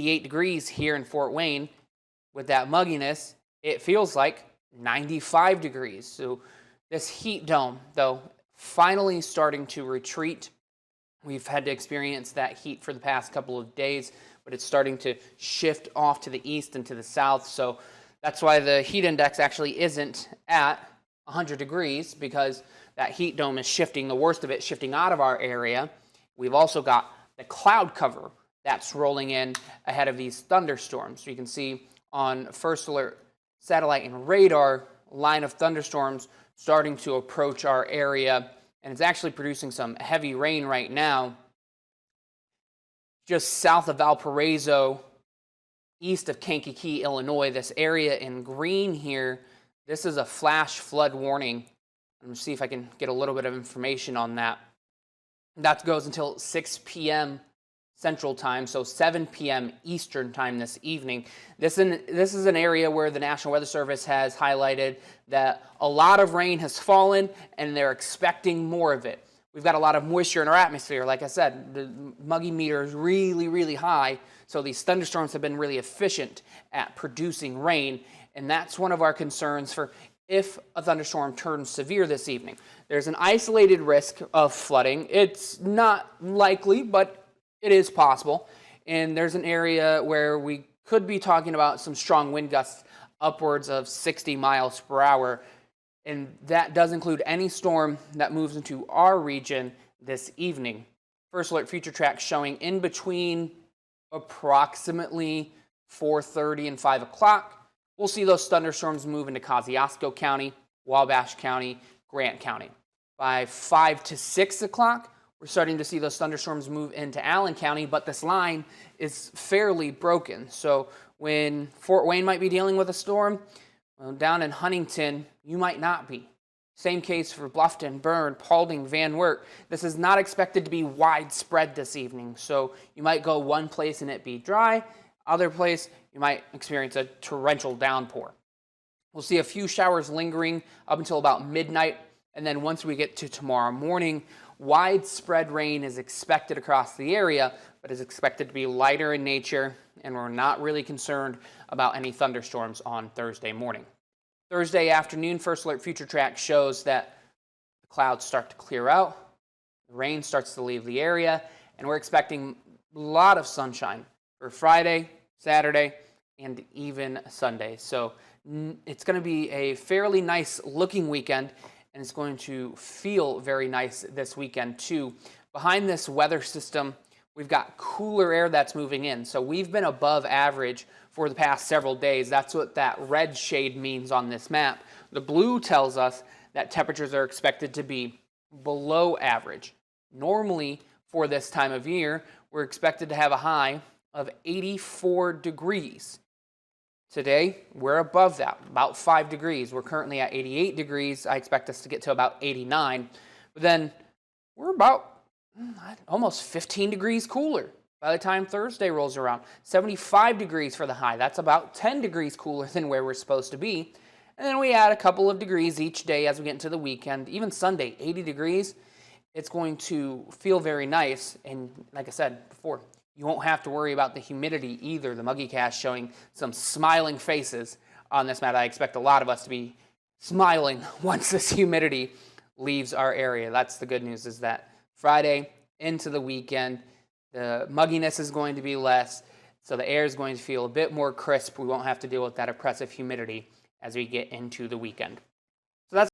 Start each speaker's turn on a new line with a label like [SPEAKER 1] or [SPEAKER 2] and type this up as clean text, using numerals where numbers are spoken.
[SPEAKER 1] 88 degrees here in Fort Wayne. With that mugginess, it feels like 95 degrees. So this heat dome, though, finally starting to retreat. We've had to experience that heat for the past couple of days, but it's starting to shift off to the east and to the south. So that's why the heat index actually isn't at 100 degrees, because that heat dome is shifting, the worst of it shifting out of our area. We've also got the cloud cover that's rolling in ahead of these thunderstorms. So you can see on First Alert satellite and radar, line of thunderstorms starting to approach our area, and it's actually producing some heavy rain right now just south of Valparaiso, east of Kankakee, Illinois. This area in green here, this is a flash flood warning. I'm going to see if I can get a little bit of information on that. That goes until 6 p.m. Central Time, so 7 p.m. Eastern Time this evening. This is an area where the National Weather Service has highlighted that a lot of rain has fallen, and they're expecting more of it. We've got a lot of moisture in our atmosphere. Like I said, the muggy meter is really, really high, so these thunderstorms have been really efficient at producing rain, and that's one of our concerns for if a thunderstorm turns severe this evening. There's an isolated risk of flooding. It's not likely, but it is possible. And there's an area where we could be talking about some strong wind gusts upwards of 60 miles per hour. And that does include any storm that moves into our region this evening. First Alert Future Track showing in between approximately 4:30 and 5 o'clock. We'll see those thunderstorms move into Kosciuszko County, Wabash County, Grant County. By 5 to 6 o'clock, we're starting to see those thunderstorms move into Allen County, but this line is fairly broken. So when Fort Wayne might be dealing with a storm, well, down in Huntington, you might not be. Same case for Bluffton, Bern, Paulding, Van Wert. This is not expected to be widespread this evening. So you might go one place and it be dry. Other place, you might experience a torrential downpour. We'll see a few showers lingering up until about midnight. And then once we get to tomorrow morning, widespread rain is expected across the area, but is expected to be lighter in nature, and we're not really concerned about any thunderstorms on Thursday morning. Thursday afternoon, First Alert Future Track shows that the clouds start to clear out, the rain starts to leave the area, and we're expecting a lot of sunshine for Friday, Saturday, and even Sunday. So it's going to be a fairly nice looking weekend, and it's going to feel very nice this weekend too. Behind this weather system, we've got cooler air that's moving in. So we've been above average for the past several days. That's what that red shade means on this map. The blue tells us that temperatures are expected to be below average. Normally, for this time of year, we're expected to have a high of 84 degrees. Today, we're above that, about 5 degrees. We're currently at 88 degrees. I expect us to get to about 89. But then we're about almost 15 degrees cooler by the time Thursday rolls around. 75 degrees for the high. That's about 10 degrees cooler than where we're supposed to be. And then we add a couple of degrees each day as we get into the weekend. Even Sunday, 80 degrees. It's going to feel very nice. And like I said before, you won't have to worry about the humidity either. The Muggy Cast showing some smiling faces on this map. I expect a lot of us to be smiling once this humidity leaves our area. That's the good news, is that Friday into the weekend, the mugginess is going to be less, so the air is going to feel a bit more crisp. We won't have to deal with that oppressive humidity as we get into the weekend.